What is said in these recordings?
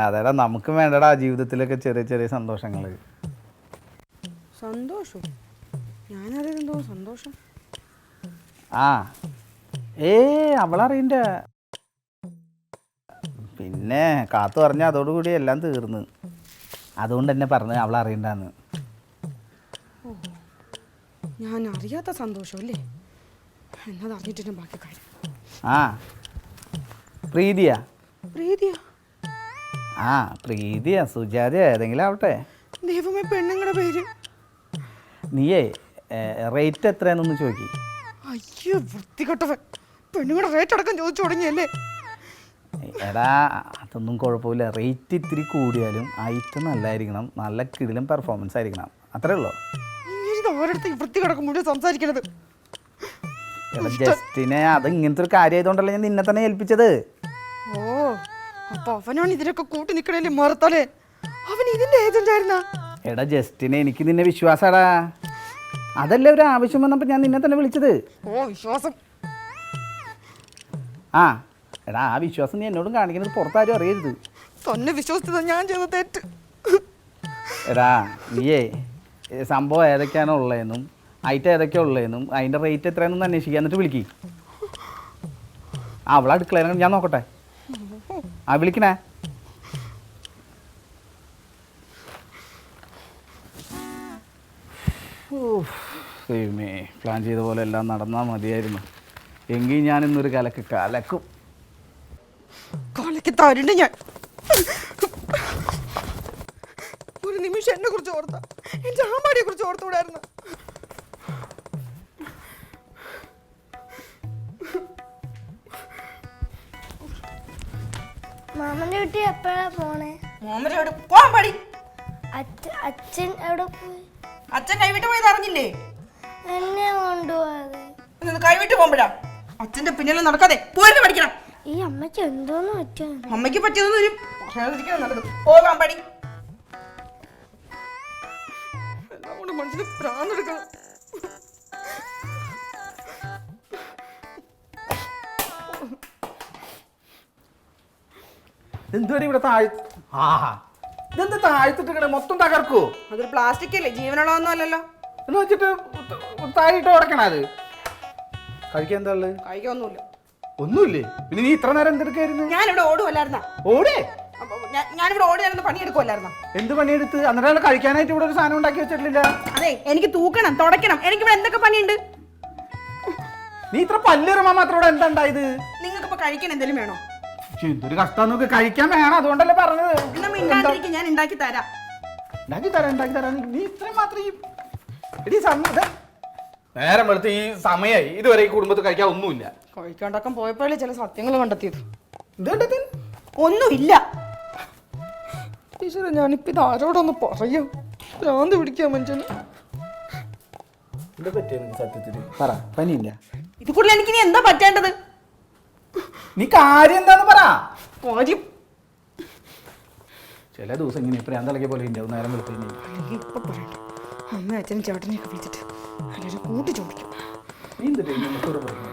അതേടാ നമുക്ക് വേണ്ടടാ ജീവിതത്തിലൊക്കെ ചെറിയ ചെറിയ സന്തോഷങ്ങൾ. സന്തോഷം? ഞാനറിയതെന്തോ സന്തോഷം. ആ അവളറിയണ്ട. പിന്നെ കാത്തു പറഞ്ഞ അതോടുകൂടി എല്ലാം തീർന്ന്. അതുകൊണ്ട് തന്നെ പറഞ്ഞ് അവളറിയണ്ടെന്ന്. ഞാൻ അറിയാത്ത സന്തോഷം അല്ലേ? എന്നത് അറിഞ്ഞിട്ട് ബാക്കി കാര്യം. പ്രീതിയാ? പ്രീതിയാ? പ്രീതിയാ സുജാത ഏതെങ്കിലും ആവട്ടെ. ദൈവമേ, പെണ്ണുങ്ങളുടെ പേര്. നീയേ റേറ്റ് എത്രയാണെന്നൊന്ന് ചോദിക്കും. അയ്യോ വൃത്തികെട്ടവൻ, പെണ്ണുങ്ങളുടെ റേറ്റ് അടക്കം ചോദിച്ചു തുടങ്ങിയല്ലേ? എടാ അതൊന്നും കുഴപ്പമില്ല. റേറ്റ് ഇത്തിരി കൂടിയാലും ഐറ്റം നല്ലതായിരിക്കണം, നല്ല കിടിലം പെർഫോമൻസ് ആയിരിക്കണം, അത്രേ ഉള്ളൂ. ഓരോരുത്തർ വൃത്തി കിടക്കും മുഴുവൻ സംസാരിക്കണത്. എടാ ജസ്റ്റിനെ, അത് ഇങ്ങനത്തെ ഒരു കാര്യമായതുകൊണ്ടല്ലേ ഞാൻ നിന്നെ തന്നെ ഏൽപ്പിച്ചത്. ഓ, അപ്പൊ അവനാണ് ഇതിനൊക്കെ കൂട്ടി നിക്കണല്ലേ മറത്തല്ലേ? അവൻ ഇതിന്റെ ഏജന്റ് ആയിരുന്ന? എടാ ജസ്റ്റിനെ, എനിക്ക് നിന്നെ വിശ്വാസാടാ. അതല്ലേ ഒരു ആവശ്യം വന്നപ്പോൾ ഞാൻ നിന്നെ തന്നെ വിളിച്ചത്. ഓ വിശ്വാസം? എടാ ആ വിശ്വാസം നീ എന്നോടും കാണിക്കുന്നത് പുറത്താരും അറിയരുത്. തന്നെ വിശ്വസിച്ചത് ഞാൻ ചെയ്ത തെറ്റ്. എടാ നീയേ സംഭവം ഏതൊക്കെയാണോ ഉള്ളതെന്നും ഐറ്റം ഏതൊക്കെയാണ് ഉള്ളതെന്നും അതിൻ്റെ റേറ്റ് എത്രയാണെന്ന് അന്വേഷിക്കുക, എന്നിട്ട് വിളിക്ക്. അവളെ അടുക്കള ഞാൻ നോക്കട്ടെ. വിളിക്കണേ. ദൈവമേ, പ്ലാൻ ചെയ്ത പോലെ എല്ലാം നടന്നാൽ മതിയായിരുന്നു. എങ്കിൽ ഞാൻ ഇന്നൊരു കലക്കും. കലക്കി തരുന്നുണ്ട് ഞാൻ. ഒരു നിമിഷം എന്നെ കുറിച്ച് ഓർത്ത, എന്റെ ആമാടിയെ കുറിച്ച് ഓർത്തുകൂടായിരുന്നു. മാമന്റെ വീട്ടിൽ എപ്പോഴാ പോണേ? മാമന്റെ വീട് പോവാൻ പാടി. അച്ഛൻ എവിടെ പോയി? അച്ഛൻ കൈവിട്ട് പോയത് അറിഞ്ഞില്ലേ? എന്നെ കൊണ്ടുപോകാതെ. കൈവിട്ട് പോകുമ്പോഴാ അച്ഛന്റെ പിന്നിൽ നടക്കാതെ പോയിട്ട് പഠിക്കണം. ഈ അമ്മയ്ക്ക് എന്തോന്ന് പറ്റാ? അമ്മയ്ക്ക് പറ്റിയതൊന്നും പോകാൻ പാടി. എല്ലാം കൊണ്ട് മനസ്സിന് പ്രാന്തെടുക്കണം. എന്തുവരെ ഇവിടെ ഇതെന്താ താഴ്ത്തിട്ട് മൊത്തം തകർക്കോ? അതൊരു പ്ലാസ്റ്റിക് അല്ലേ, ജീവനുള്ളതൊന്നും അല്ലല്ലോ. എന്ന് വെച്ചിട്ട് താഴിട്ട് ഉടക്കണ? അത് കഴിക്കാൻ എന്താ ഉള്ളത്? കഴിക്കൊന്നുമില്ല. ഒന്നുമില്ലേ? പിന്നെ നീ ഇത്ര നേരം എന്തെടുക്കായിരുന്നു? ഞാനിവിടെ ഓടുവല്ലായിരുന്ന? ഓടേ? ഞാനിവിടെ ഓടിയായിരുന്നു, പണിയെടുക്കുമല്ലായിരുന്ന? എന്ത് പണിയെടുത്ത്? അന്നേരം കഴിക്കാനായിട്ട് ഇവിടെ ഒരു സാധനം ഉണ്ടാക്കി വെച്ചിട്ടില്ല. അതെ, എനിക്ക് തൂക്കണം, തുടയ്ക്കണം, എനിക്കിവിടെ എന്തൊക്കെ പണിയുണ്ട്. നീ ഇത്ര പല്ലേറുമാ മാത്രം ഇവിടെ എന്താ ഉണ്ടായത്? നിങ്ങൾക്ക് ഇപ്പൊ കഴിക്കാൻ എന്തെങ്കിലും വേണോ? എന്തൊരു കഷ്ടം നോക്ക്, കഴിക്കാൻ വേണം, അതുകൊണ്ടല്ലേ പറഞ്ഞത്. ഞാൻ ഉണ്ടാക്കി തരാം. ഉണ്ടാക്കി തരാം. നീ ഇത്ര മാത്രം നേരം വെളുത്ത് ഈ സമയമായി ഇതുവരെ ഈ കുടുംബത്തിൽ കഴിക്കാൻ ഒന്നുമില്ല. കഴിക്കാണ്ടൊക്കെ പോയപ്പോഴേ ചില സത്യങ്ങൾ കണ്ടെത്തിയത്. ഒന്നുമില്ല. ടീച്ചറെ, ഞാനിപ്പോ ഇത് ആരോടൊന്ന് പറയാം? ഭ്രാന്ത് പിടിക്കാൻ മനുഷ്യന്. സത്യത്തിൽ പറ, പനിയില്ല? ഇത് കൂടുതൽ എനിക്ക് ഇനി എന്താ പറ്റേണ്ടത്? നീ കാര്യം എന്താന്ന് പറ. കാര്യം ചില ദിവസം ഇങ്ങനെ പ്രാന്തളക്കിയ പോലെ ഉണ്ടാവും നേരം വെളുത്ത്. ഇപ്പൊ പറയണ്ട. അമ്മ അച്ഛനും ചേട്ടനെയൊക്കെ വിളിച്ചിട്ട് എല്ലാവരും കൂട്ടി ചോദിക്കും.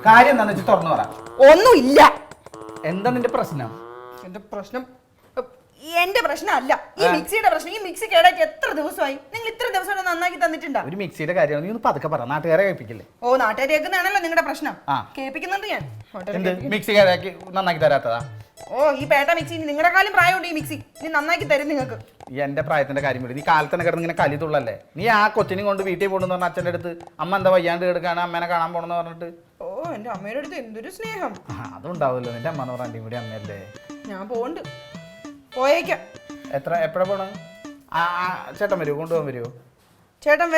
കാര്യം എന്താണെന്ന് വെച്ചാൽ തുറന്നു പറ. ഒന്നുമില്ല. എന്താ നിന്റെ പ്രശ്നം? എന്റെ പ്രശ്നമല്ല, ഈ മിക്സിയുടെ പ്രശ്നം. ഈ മിക്സി കേടായിട്ട് എത്ര ദിവസമായി? നിങ്ങൾ ഇത്ര ദിവസം നന്നാക്കി തന്നിട്ടുണ്ടോ? ഒരു മിക്സിയുടെ കാര്യം നീ ഒന്ന് പതുക്കെ പറ, നാട്ടുകാരെ കേൾപ്പിക്കില്ലേ? ഓ, നാട്ടുകാരെ കേൾക്കുന്നതാണല്ലോ നിങ്ങളുടെ പ്രശ്നം. കേൾപ്പിക്കുന്നുണ്ട് ഞാൻ. മിക്സി നന്നാക്കി തരാത്തതാ? ഓ, ഈ പേട്ട മിക്സി നിങ്ങളുടെ കാലം പ്രായമുണ്ട്. ഈ മിക്സി നീ നന്നാക്കി തരും നിങ്ങൾക്ക്. ഈ എന്റെ പ്രായത്തിന്റെ കാര്യം വിടും. നീ കാലത്തന്നെ കിടന്ന് ഇങ്ങനെ കലി തുള്ളല്ലേ? നീ ആ കൊച്ചിനെയും കൊണ്ട് വീട്ടിൽ പോകണമെന്ന് പറഞ്ഞ അച്ഛൻ്റെ അടുത്ത് അമ്മ എന്താ വയ്യാണ്ട് കിടക്കാണ്, അമ്മേനെ കാണാൻ പോണെന്ന് പറഞ്ഞിട്ട്. ഓ, എന്റെ അമ്മയുടെ അടുത്ത് എന്തൊരു സ്നേഹം. അതുണ്ടാവുമല്ലോ, നിന്റെ അമ്മ എന്ന് പറഞ്ഞാൽ ഇവിടെ അമ്മയല്ലേ. ഞാൻ പോണ്ട്, പോയേക്കാം. എപ്പോഴാ പോണ? ചേട്ടൻ വരുമോ? കൊണ്ടുപോകാൻ വരുമോ? ചേട്ടൻ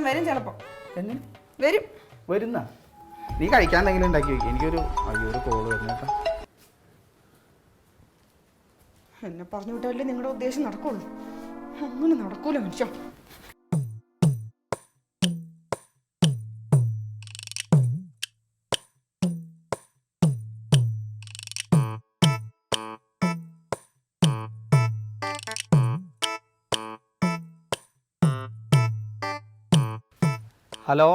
വരും ചിലപ്പോ. വരും. വരുന്ന നീ കഴിക്കാൻ എന്തെങ്കിലും ഉണ്ടാക്കി വെക്കും. എനിക്കൊരു കോള് വരുന്നേക്കാം. എന്നെ പറഞ്ഞു വിട്ടാലേ നിങ്ങളുടെ ഉദ്ദേശം നടക്കുള്ളൂ. അങ്ങനെ നടക്കൂല മനുഷ്യ. ഹലോ,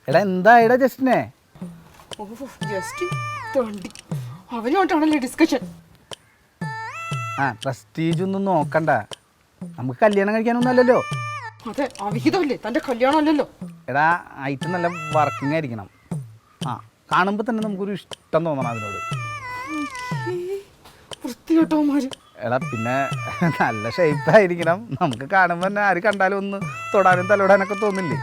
എടാ എന്തായിടാ ജസ്റ്റിനെ? ഓ ജസ്റ്റ് തണ്ടി അവനോട്ടാണല്ലേ ഡിസ്കഷൻ. ആ പ്രസ്റ്റീജ് ഒന്നും നോക്കണ്ട, നമുക്ക് കല്യാണം കഴിക്കാനൊന്നും അല്ലല്ലോ. അതെ അവിഹിതമല്ലേ, തന്റെ കല്യാണം അല്ലല്ലോ. എടാ ആയിട്ട് നല്ല വർക്കിംഗ് ആയിരിക്കണം. ആ കാണുമ്പോൾ തന്നെ നമുക്കൊരു ഇഷ്ടം തോന്നണം അതിനോട്. വൃത്തികെട്ടവന്മാര്. എടാ പിന്നെ നല്ല ഷേപ്പായിരിക്കണം, നമുക്ക് കാണുമ്പോൾ തന്നെ ആര് കണ്ടാലും ഒന്ന് തൊടാനും തലോടാനൊക്കെ തോന്നില്ലേ?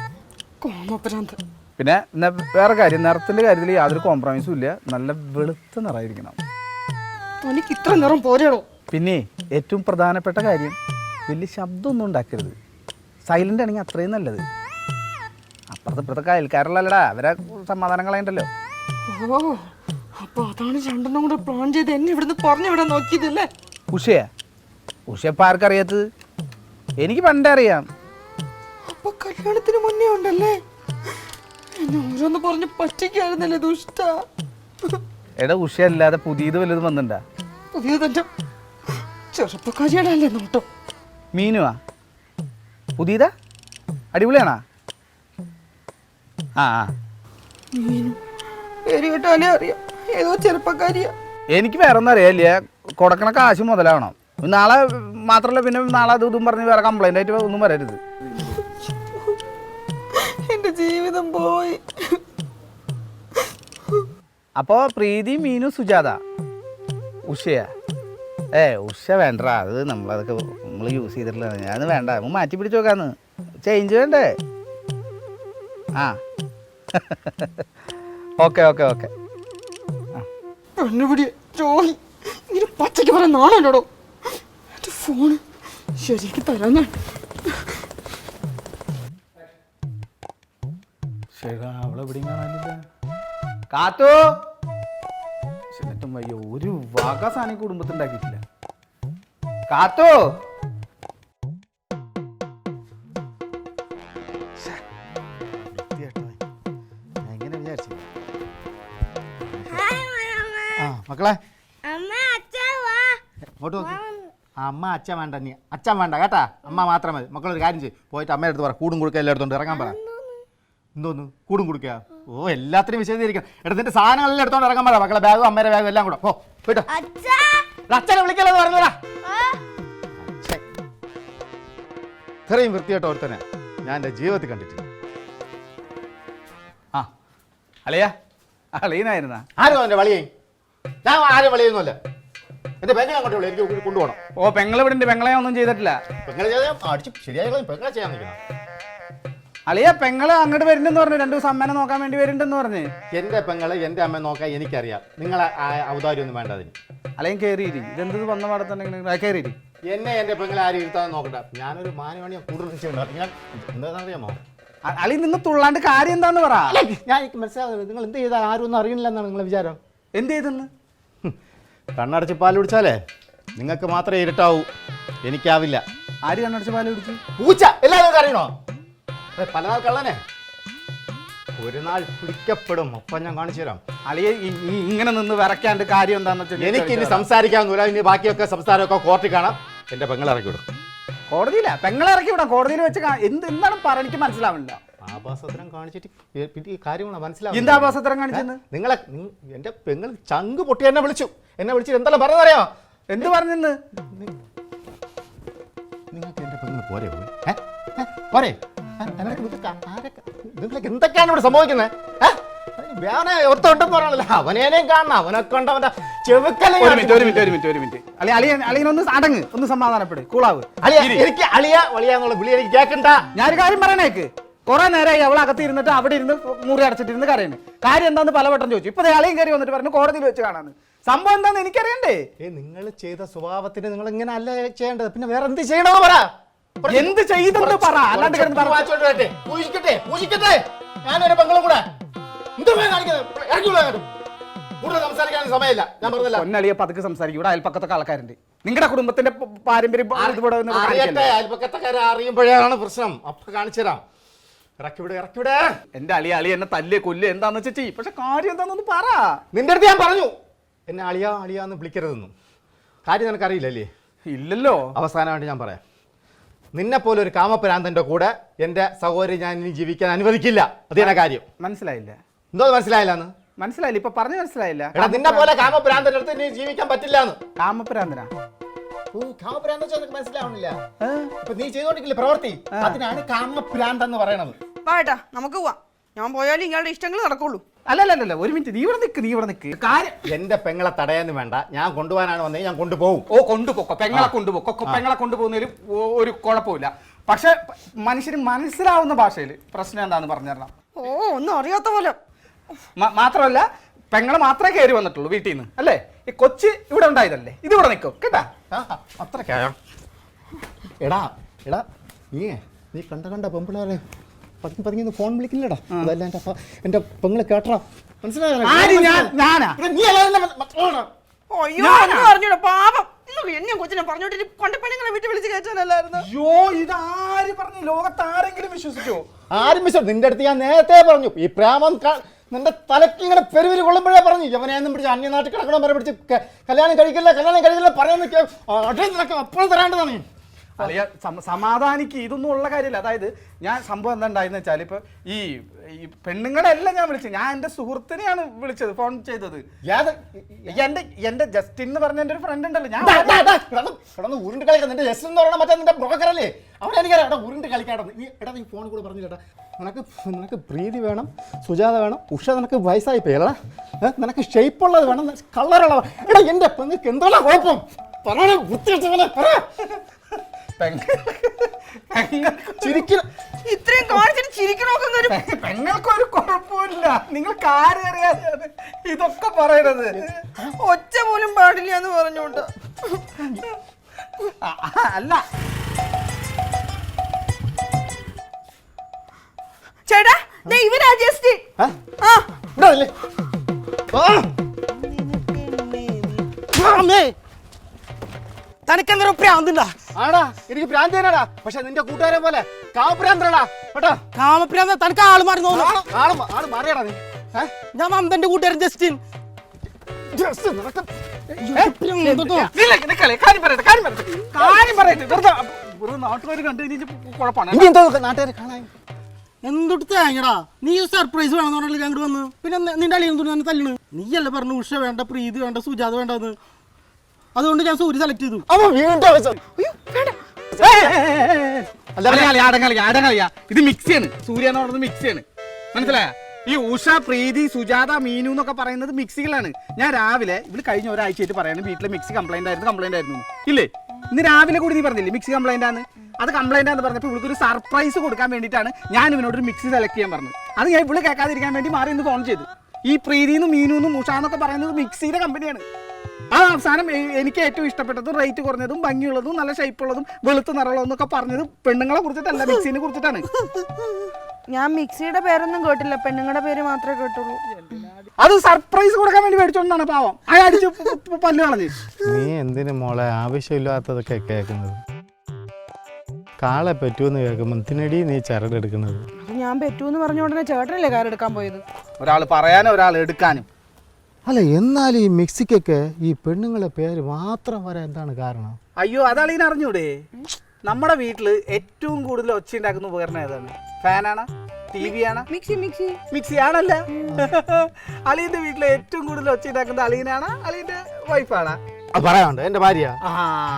കോമപ്രാന്ത്. പിന്നെ വേറെ കാര്യം, നിറത്തിൻ്റെ കാര്യത്തിൽ യാതൊരു കോംപ്രമൈസും ഇല്ല, നല്ല വെളുത്ത നിറമായിരിക്കണം. തനിക്ക് ഇത്ര നിറം പോരെയോ? പിന്നെ ഏറ്റവും പ്രധാനപ്പെട്ട കാര്യം, വലിയ ശബ്ദമൊന്നും ഉണ്ടാക്കരുത്. സൈലൻ്റ് ആണെങ്കിൽ അത്രയും നല്ലത്. അപ്പുറത്തെ അയൽക്കാരുള്ളല്ലടാ, അവരെ സമാധാനം കളയണ്ടല്ലോ. ഓ അപ്പൊ അതാണ് രണ്ടെണ്ണം കൂടെ പ്ലാൻ ചെയ്ത് എന്നെ ഇവിടുന്ന് പറഞ്ഞു വിടാൻ നോക്കിയതല്ലേ? ഉഷ ഇപ്പം ആർക്കറിയാത്തത്? എനിക്ക് പണ്ടേ അറിയാം. അപ്പൊ കല്യാണത്തിന് മുന്നേ ഉണ്ടല്ലേ? എന്നെ ഓരോന്ന് പറഞ്ഞ് പറ്റിക്കായിരുന്നല്ലേ ദുഷ്ട. എടാ ഉഷ അല്ലാതെ പുതിയത് വല്ലതും വന്നിട്ടുണ്ടാ? പുതിയ തന്റെ ചെറുപ്പക്കാരിയാണല്ലേ നോട്ടോ. മീനുവാ പുതിയതാ? അടിപൊളിയാണാ? ആ ആ മീനു പേര് കേട്ടാലേ അറിയാം, ഏതോ ചെറുപ്പക്കാരിയാ. എനിക്ക് വേറെ ഒന്നും അറിയാല്ല, കൊടുക്കണ കാശ് മുതലാവണം. നാളെ മാത്രമല്ല, പിന്നെ നാളെ അത് ഇതും പറഞ്ഞ് വേറെ കംപ്ലൈൻ്റ് ആയിട്ട് ഒന്നും വരരുത്. എന്റെ ജീവിതം പോയി. അപ്പോൾ പ്രീതി, മീനു, സുജാത, ഉഷയാ? ഉഷ വേണ്ട, അത് നമ്മളതൊക്കെ നമ്മൾ യൂസ് ചെയ്തിട്ടില്ല. ഞാനത് വേണ്ട, നമ്മൾ മാറ്റി പിടിച്ച് നോക്കാന്ന്. ചേഞ്ച് വേണ്ടേ? ആ ഓക്കെ ഓക്കെ ഓക്കെ. പെണ്ണുപിടി ദ്രോഹി, ഇങ്ങനെ പച്ചയ്ക്ക് പറയാൻ നാണല്ലോടോ. എന്റെ ഫോണ് ശരിക്ക് തരാൻ ഞാൻ. അവളെവിടെയും കാണാനില്ല. കാത്തു എന്നിട്ടും വയ്യ, ഒരു വക സാധനം കുടുംബത്തിൽ ഉണ്ടാക്കിയിട്ടില്ല. കാത്തു എങ്ങനെ വിചാരിച്ചു? ആ മക്കളെ അമ്മ അച്ഛാ വാ. ഇങ്ങോട്ട് നോക്ക്. അമ്മ അച്ഛൻ വേണ്ട, നീ അച്ഛൻ വേണ്ട കേട്ടാ, അമ്മ മാത്രം മതി. മക്കളൊരു കാര്യം ചെയ്യും, പോയിട്ട് അമ്മയുടെ അടുത്ത് പറ, കൂടും കൊടുക്കുക എല്ലായിടത്തോണ്ട് ഇറങ്ങാൻ പറ. എന്തോന്ന് കൂടും കൊടുക്കുക? ഓ എല്ലാത്തിനും വിശദീകരിക്കണം. എടുത്തിട്ട് സാധനങ്ങളെല്ലാം എടുത്തോണ്ട് ഇറങ്ങാൻ പറ. മക്കളെ ബാഗും അമ്മയുടെ ബാഗും എല്ലാം കൂടെ പോ പോയിട്ടോ. അച്ഛാ അച്ഛനെ വിളിക്കല്ലോ പറഞ്ഞതാ. ആ. ഇത്രയും വൃത്തിയായിട്ട് ഒരുത്തനെ ഞാൻ എൻ്റെ ജീവിതത്തിൽ കണ്ടിട്ടില്ല. ആ അളിയാ, അളിയനായിരുന്നാ? ആരും അവൻ്റെ വളിയേ? ഞാൻ ആരും വളിയൊന്നുമല്ല. എൻ്റെ പെങ്ങളെ അങ്ങോട്ട് വിളി, എനിക്ക് കൊണ്ടുപോകണം. ഓ പെങ്ങളെ ഇവിടെ ഉണ്ട്, പെങ്ങളെ ഒന്നും ചെയ്തിട്ടില്ല. പെങ്ങളെ ചെയ്യാൻ അടിച്ച് ശരിയായി പെങ്ങളെ ചെയ്യാൻ നിൽക്കണം. അളിയ പെങ്ങള് അങ്ങോട്ട് വരുന്നുണ്ടെന്ന് പറഞ്ഞു, 2 ദിവസം അമ്മേനെ നോക്കാൻ വേണ്ടി വരുന്നുണ്ടെന്ന് പറഞ്ഞ്. എൻ്റെ പെങ്ങളെ എൻ്റെ അമ്മ നോക്കാൻ എനിക്കറിയാം. നിങ്ങളെ ഔദാര്യം ഒന്നും വേണ്ട അതിന്. അല്ലെങ്കിൽ കയറിയിരി, ഇതെന്ത് വന്ന പാടത്തുണ്ടെങ്കിൽ കയറിയിരി. എന്നെ എൻ്റെ പെങ്ങളെ ആരും ഇരുത്താൻ നോക്കണ്ട. ഞാനൊരു മാനവണിയെ കൂടുതൽ ചെയ്യുന്നുണ്ട്. ഞാൻ എന്താണെന്നറിയാമോ? അളി നിന്ന് തുള്ളാണ്ട് കാര്യം എന്താന്ന് പറ. ഞാൻ എനിക്ക് മനസ്സിലാവുന്നത് നിങ്ങൾ എന്ത് ചെയ്താൽ ആരും ഒന്നും അറിയണില്ല എന്നാണ് നിങ്ങളെ വിചാരം. എന്ത് ചെയ്തെന്ന്? കണ്ണടച്ച് പാൽ കുടിച്ചാലേ നിങ്ങൾക്ക് മാത്രമേ ഇരുട്ടാവൂ, എനിക്കാവില്ല. ആര് കണ്ണടച്ച് പാല് കുടിച്ചു? പൂച്ച എല്ലാവരും അറിയണോ? പല നാൾ കള്ളനെ ഒരു നാൾ പിടിക്കപ്പെടും. അപ്പം ഞാൻ കാണിച്ചു തരാം. അളിയെ ഇങ്ങനെ നിന്ന് വിറയ്ക്കാണ്ട് കാര്യം എന്താന്ന് വെച്ചാൽ എനിക്ക് ഇനി സംസാരിക്കാവുന്നില്ല. ഇനി ബാക്കിയൊക്കെ സംസാരമൊക്കെ കോർട്ടിൽ കാണാം. എൻ്റെ പെങ്ങളെ ഇറക്കി വിടും. കോടതിയില്ല, പെങ്ങളെ ഇറക്കി വിടാം. കോടതിയിൽ വെച്ച് എന്താണ് പറ, എനിക്ക് മനസ്സിലാവില്ല. ആഭാസത്തരം കാണിച്ചിട്ട് ഈ കാര്യങ്ങളാണ് മനസ്സിലാവും. എന്താ ആഭാസത്തരം കാണിച്ചെന്ന്? നിങ്ങളെ എൻ്റെ പെങ്ങൾ ചങ്ക് പൊട്ടി എന്നെ വിളിച്ചിട്ട് എന്തെല്ലാം പറഞ്ഞറിയാമോ? എന്ത് പറഞ്ഞെന്ന്? നിങ്ങൾക്ക് എൻ്റെ പെങ്ങൾ പോരെ പോരെ? നിങ്ങൾക്ക് എന്തൊക്കെയാണ് ഇവിടെ സംഭവിക്കുന്നത്? വേറെ ഒരുത്തുണ്ടെന്ന് പറയാനല്ല, അവനേനെയും കാണണം. അവനൊക്കെ ഉണ്ട് അവന്റെ ചെവുക്കല. ഒരു മിനിറ്റ് അളിയനൊന്ന് അടങ്ങ്, ഒന്ന് സമാധാനപ്പെട്, കൂളാവ്. എനിക്ക് അളിയ വളിയാന്നുള്ള വിളി എനിക്ക് കേൾക്കണ്ട. ഞാനൊരു കാര്യം പറയണേക്ക്, കുറെ നേരമായി അവൾ അകത്ത് ഇരുന്നിട്ട് അവിടെ ഇരുന്ന് മുറി അടച്ചിട്ടിരുന്ന് കരയുന്നു. കാര്യം എന്താന്ന് പലവട്ടം ചോദിച്ചു. ഇപ്പൊ അളിയും കയറി വന്നിട്ട് പറഞ്ഞു കോടതിയിൽ വെച്ച് കാണാന്ന്. സംഭവം എന്താന്ന് എനിക്കറിയണ്ടേ? നിങ്ങൾ ചെയ്ത സ്വഭാവത്തിന് നിങ്ങൾ ഇങ്ങനെ അല്ല ചെയ്യേണ്ടത്, പിന്നെ വേറെ എന്ത് ചെയ്യണമെന്ന് പറ. എന്ത് ചെയ്തെന്ന് പറ, അല്ലാണ്ട് ഞാനൊരു പെങ്ങളും കൂടെ കൂടുതൽ സംസാരിക്കാൻ സമയമില്ല. ഞാൻ പറഞ്ഞില്ല. പൊന്നളിയെ പതുക്കെ സംസാരിക്കും. ഇവിടെ അയൽപ്പക്കത്തൊക്കെ ആൾക്കാരുണ്ട്. നിങ്ങളുടെ കുടുംബത്തിന്റെ പാരമ്പര്യം അയൽപ്പക്കത്തക്കാരെ അറിയുമ്പോഴാണ് പ്രശ്നം. അപ്പൊ കാണിച്ചു തരാം. ഇറക്കിവിടെ. എന്റെ അളി എന്നെ തല്ല് കൊല്ല് എന്താന്ന് വെച്ചാ ചെയ്യും. പക്ഷെ കാര്യം എന്താണെന്ന് പറ. നിന്റെ അടുത്ത് ഞാൻ പറഞ്ഞു എന്നെ അളിയാന്ന് വിളിക്കരുതെന്നും. കാര്യം നിനക്കറിയില്ലല്ലേ? ഇല്ലല്ലോ. അവസാനമായിട്ട് ഞാൻ പറയാം. നിന്നെ പോലെ ഒരു കാമപ്രാന്തന്റെ കൂടെ എന്റെ സഹോദരി ഞാൻ ഇനി ജീവിക്കാൻ അനുവദിക്കില്ല. അതാണ് കാര്യം. മനസ്സിലായില്ല? എന്തോ മനസ്സിലായില്ലാന്ന്? മനസ്സിലായില്ല, ഇപ്പൊ പറഞ്ഞു മനസ്സിലായില്ല. എടാ നിന്നെ പോലെ കാമപ്രാന്തന്റെ അടുത്ത് ഇനി ജീവിക്കാൻ പറ്റില്ലാന്ന്. കാമപ്രാന്തനാ? ഓ കാമപ്രാന്ത മനസ്സിലാവണില്ല. ഇപ്പൊ നീ ചെയ്തോണ്ടിരിക്കില്ല പ്രവൃത്തി, അതിനാണ് കാമപ്രാന്ത് എന്ന് പറയണത്. വാട്ടാ നമുക്ക് പോവാം. ഞാൻ പോയാലും ഇയാളുടെ ഇഷ്ടങ്ങൾ നടക്കുള്ളൂ. അല്ലല്ല, ഒരു മിനിറ്റ്, നീ ഇവിടെ നിക്ക് കാര്യം. എന്റെ പെങ്ങളെ തടയാന്ന് വേണ്ട, ഞാൻ കൊണ്ടുപോകാനാണ് വന്നത്, ഞാൻ കൊണ്ടുപോകും. ഓ കൊണ്ടുപോക്കോ, പെങ്ങളെ കൊണ്ടുപോകുന്നതിൽ ഒരു കുഴപ്പമില്ല. പക്ഷെ മനുഷ്യന് മനസ്സിലാവുന്ന ഭാഷയിൽ പ്രശ്നം എന്താന്ന് പറഞ്ഞു തരണം. ഓ ഒന്നും അറിയാത്ത പോലെ. മാത്രമല്ല പെങ്ങളെ മാത്രമേ കയറി വന്നിട്ടുള്ളൂ വീട്ടിൽ നിന്ന്, അല്ലേ? ഈ കൊച്ച് ഇവിടെ ഉണ്ടായതല്ലേ, ഇത് ഇവിടെ നിൽക്കും കേട്ടാ. അത്രക്കായോ? എടാ നീ കണ്ട പെമ്പിളാരെ പതിങ്ങി ഫോൺ വിളിക്കില്ലടാ. അതല്ല എന്റെ പെങ്ങളെ കേട്ടറാ, മനസ്സിലായോ? അയ്യോ പറഞ്ഞോടാ പാപം. എന്നെ കൊച്ചിനെ പറഞ്ഞോട്ട് കൊണ്ടപ്പണിങ്ങളെ വീട്ടിൽ വിളിച്ച് കയറ്റാനല്ലായിരുന്നു. അയ്യോ ഇതാര് പറഞ്ഞു? ലോകത്ത് ആരെങ്കിലും വിശ്വസിച്ചോ? ആരും വിശ്വസിച്ചു? നിന്റെ അടുത്ത് ഞാൻ നേരത്തെ പറഞ്ഞു, ഈ പ്രേമം നിന്റെ തലക്ക് ഇങ്ങനെ പെരുവിൽ കൊള്ളുമ്പോഴേ പറഞ്ഞു യവനെയൊന്നും പിടിച്ച് അന്യനാട്ടിൽ കിടക്കണം വരെ പിടിച്ച് കല്യാണം കഴിക്കില്ല പറയാൻ അപ്പോൾ തരാണ്ടതാണ്. അളിയ സമാധാനിക്ക്, ഇതൊന്നും ഉള്ള കാര്യമില്ല. അതായത് ഞാൻ സംഭവം എന്താ ഉണ്ടായെന്ന് വെച്ചാൽ ഇപ്പൊ ഈ പെണ്ണുങ്ങളെ എല്ലാം ഞാൻ വിളിച്ചത്, ഞാൻ എൻ്റെ സുഹൃത്തിനെയാണ് വിളിച്ചത്, ഫോൺ ചെയ്തത്. എന്റെ ജസ്റ്റിൻ എന്ന് പറഞ്ഞ എൻ്റെ ഒരു ഫ്രണ്ട് ഉണ്ടല്ലോ, ഞാൻ ഉരുണ്ട് കളിക്കാൻ നിന്റെ ജസ്റ്റിൻ എന്ന് പറഞ്ഞാൽ മറ്റേ നിന്റെ ബ്രോക്കറല്ലേ, അവിടെ എനിക്കറിയാം ഉരുണ്ട് കളിക്കാറുണ്ട്. നീ ഫോൺ കൂടെ പറഞ്ഞില്ലേട്ടാ, നിനക്ക് പ്രീതി വേണം, സുജാത വേണം, ഉഷ നിനക്ക് വയസ്സായി പോയല്ലടാ, നിനക്ക് ഷേപ്പുള്ളത് വേണം, കളറുള്ളത്. എടാ എൻ്റെ പെങ്ങൾക്ക് എന്തോടാ കുഴപ്പം? പറയണ വൃത്തിയായിട്ട് പറ. ഇത്രയും കാണിച്ചിട്ട് ചിരിക്കണോക്കെ പെങ്ങൾക്കൊരു കുഴപ്പമില്ല, നിങ്ങൾക്ക് ആരും അറിയാതെ ഇതൊക്കെ പറയണത്. ഒച്ച പോലും പാടില്ല എന്ന് പറഞ്ഞോണ്ട്. അല്ല ചേട്ടാ ഇവനാ ജസ്റ്റിൻ. തനിക്കെന്തോ പ്രാന്തുണ്ടാ? ആടാ എനിക്ക് ഭ്രാന്ത് തന്നെടാ, പക്ഷെ നിന്റെ കൂട്ടുകാരെ പോലെ കാമപ്രാന്തടാ കേട്ടോ. കാമപ്രാന്ത തനിക്ക് ആള് മാറി ആള് മാറിയടാ നീ. ഞാൻ നന്ദന്റെ കൂട്ടുകാരൻ ജസ്റ്റിൻ. നാട്ടുകാർ കണ്ടു കുഴപ്പമാണ്. നാട്ടുകാരെ കാണാൻ എന്തൊട്ട് തേങ്ങടാ, നീ സർപ്രൈസ് വേണമെന്ന് പറഞ്ഞാൽ ഞങ്ങോട്ട് വന്ന്. പിന്നെ നിന്റെ അളിയെന്ന് തല്ലണ്. നീയല്ലേ പറഞ്ഞു ഉഷ വേണ്ട, പ്രീതി വേണ്ട, സുജാത വേണ്ടെന്ന്. അതുകൊണ്ട് ഞാൻ സൂര്യ സെലക്ട് ചെയ്തു. ഇത് മിക്സിയാണ്, സൂര്യ എന്ന് പറയുന്നത് മിക്സിയാണ്, മനസ്സിലായ? ഈ ഉഷ, പ്രീതി, സുജാത, മീനു എന്നൊക്കെ പറയുന്നത് മിക്സികളാണ്. ഞാൻ രാവിലെ ഇവിടെ കഴിഞ്ഞ ഒരാഴ്ചയായിട്ട് പറയുന്നത് വീട്ടിലെ മിക്സി കംപ്ലൈന്റ് ആയിരുന്നു ഇല്ലേ? ഇന്ന് രാവിലെ കൂടി നീ പറഞ്ഞില്ലേ മിക്സി കംപ്ലൈന്റ് ആണ്. അത് കംപ്ലൈന്റ് ആണെന്ന് പറഞ്ഞപ്പോൾ ഇവൾക്കൊരു സർപ്രൈസ് കൊടുക്കാൻ വേണ്ടിയിട്ടാണ് ഞാൻ ഇവനോടൊരു മിക്സി സെലക്ട് ചെയ്യാൻ പറഞ്ഞത്. അത് ഞാൻ ഇവിടെ കേൾക്കാതിരിക്കാൻ വേണ്ടി മാറി ഇന്ന് ഫോൺ ചെയ്തു. ഈ പ്രീതിന്നും മീനുന്നും ഉഷ എന്നൊക്കെ പറയുന്നത് മിക്സിയുടെ കമ്പനിയാണ്. ആ അവസാനം എനിക്ക് ഏറ്റവും ഇഷ്ടപ്പെട്ടതും റേറ്റ് കുറഞ്ഞതും ഭംഗിയുള്ളതും നല്ല ഷേപ്പുള്ളതും വെളുത്ത് നിറമുള്ളതും എന്നൊക്കെ പറഞ്ഞത് പെണ്ണുങ്ങളെ കുറിച്ചിട്ടല്ല, മിക്സിനെ കുറിച്ചിട്ടാണ്. ഞാൻ മിക്സിയുടെ പേരൊന്നും കേട്ടില്ല, പെണ്ണുങ്ങളുടെ പേര് മാത്രമേ കേട്ടുള്ളൂ. അത് സർപ്രൈസ് കൊടുക്കാൻ വേണ്ടി മേടിച്ചോണ്ടാണ് പാവം. അടിച്ച് പല്ല് കളഞ്ഞ്. നീ എന്തിനു മോളെ ആവശ്യമില്ലാത്തതൊക്കെ കേൾക്കുന്നത്? കാളെ പറ്റൂന്ന് കേൾക്കുമ്പോൾ എന്തിനടി നീ ചരടെടുക്കുന്നത്? ഞാൻ പറ്റൂന്ന് പറഞ്ഞ ഉടനെ ചേട്ടനല്ലേ കാറെടുക്കാൻ പോയത്? ഒരാൾ പറയാനും ഒരാൾ എടുക്കാനും. അല്ല എന്നാലും ഈ മിക്സിക്കൊക്കെ ഈ പെണ്ണുങ്ങളെ പേര് മാത്രം വരാൻ എന്താണ് കാരണം? അയ്യോ അതാളീന അറിഞ്ഞൂടെ? നമ്മുടെ വീട്ടില് ഏറ്റവും കൂടുതൽ ഒച്ച ഉണ്ടാക്കുന്ന ഉപകരണം ഏതാണ്? ഫാനാണ്? ടി വി ആണ്? മിക്സി ആണല്ല. അളീന്റെ വീട്ടിലെ ഏറ്റവും കൂടുതൽ ഒച്ച ഉണ്ടാക്കുന്നത് അളീനാണ്, അളീന്റെ വൈഫാണ്. പറയാനുണ്ട് എന്റെ ഭാര്യ.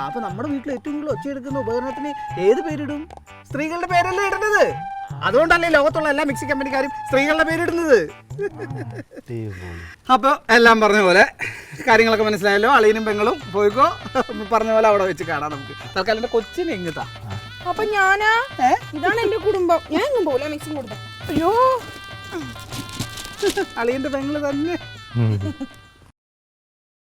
അപ്പൊ നമ്മുടെ വീട്ടിൽ ഏറ്റവും കൂടുതൽ ഒച്ച എടുക്കുന്ന ഉപകരണത്തിന് ഏത് പേരിടും? സ്ത്രീകളുടെ പേരല്ലേ ഇടുന്നത്. അതുകൊണ്ടല്ലേ ലോകത്തുള്ള എല്ലാ മിക്സി കമ്പനിക്കാരും സ്ത്രീകളുടെ പേരിടുന്നത്. അപ്പൊ എല്ലാം പറഞ്ഞ പോലെ കാര്യങ്ങളൊക്കെ മനസ്സിലായല്ലോ. അളിയനും പെങ്ങളും പോയിക്കോ, പറഞ്ഞ പോലെ അവിടെ വെച്ച് കാണാം നമുക്ക്. തൽക്കാലം എന്റെ കൊച്ചിനെ ഇങ്ങത്താ. അപ്പൊ ഞാനാ? ഇതാണ് എന്റെ കുടുംബം. ഞാൻ എങ്ങും പോകില്ല മിക്സിങ് കൊടുത്ത. അയ്യോ അളിയന്റെ പെങ്ങള് തന്നെ.